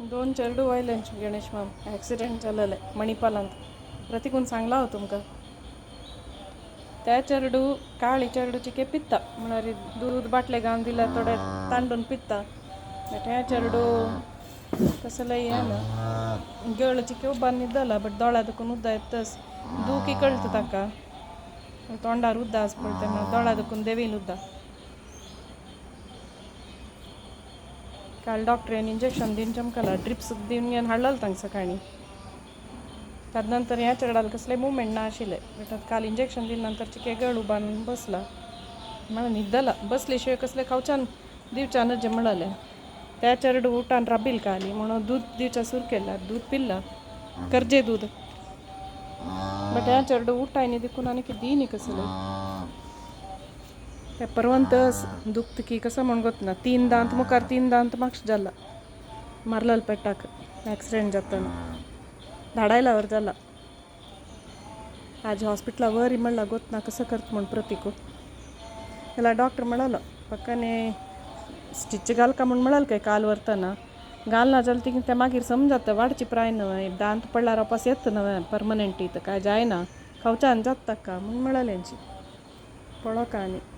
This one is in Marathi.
दोन चेडू वयले गणेश माम ॲक्सिडेंट जालेले मणिपालांत प्रतीकून सांगला हो तुमकां त्या चेडू काळी चेडूची के पित्ता म्हळ्यार दूध बाटले घालून दिला थोडे तांडून पित्ता बट हे चेडू कसं ये ना गेळची के उब्बार निद्दला बट दोळा दुखून उद्दा येतस दूख कळतं ताका तोंडार उद्दा आस पडते म्हणून दोळा दुखून देवीन उद्दा काल डॉक्टरेन इंजेक्शन दिवन चमकला ड्रिप्स दिवन घेवन हाडलेलो तांकां सकाळीं ताज नंतर ह्या चेडाला कसले मुवमेंट ना आशिल्ले बट काल इंजेक्शन दिले नंतर चिके गळ उबारून बसला म्हणून न्हिदला बसले शिवाय कसले खावच्यान दिवच्या नजे म्हणले त्या चेडू उठान राबिल काली म्हणून दूध दिवच्या सुरू केला दूध पिल्ला कर्जे दूध बट ह्या चेडू उठायनी देखून आनी की दी न्ही कसले त्या परवंत दुखत की कसं म्हण गोतना 3 दांत मुखार 3 दांत मागश जाला मारलेलो पेटाक ॲक्सिडेंट जाताना धाडायला वर जाला आज हॉस्पिटला वर म्हणला गोतना कसं करत म्हण प्रतीकू त्याला डॉक्टर म्हणालो पक्काने स्टिच घाल का म्हण म्हणाल काय काल व्हरतना घाल ना जाल्यार ती त्या मागीर समजता वाडची प्राय न्हय दांत पडल्यार वापस येत न्हय परमनंट इथं काय जायना खावच्यान जाता का म्हण म्हणाल्यांची पळो का आनी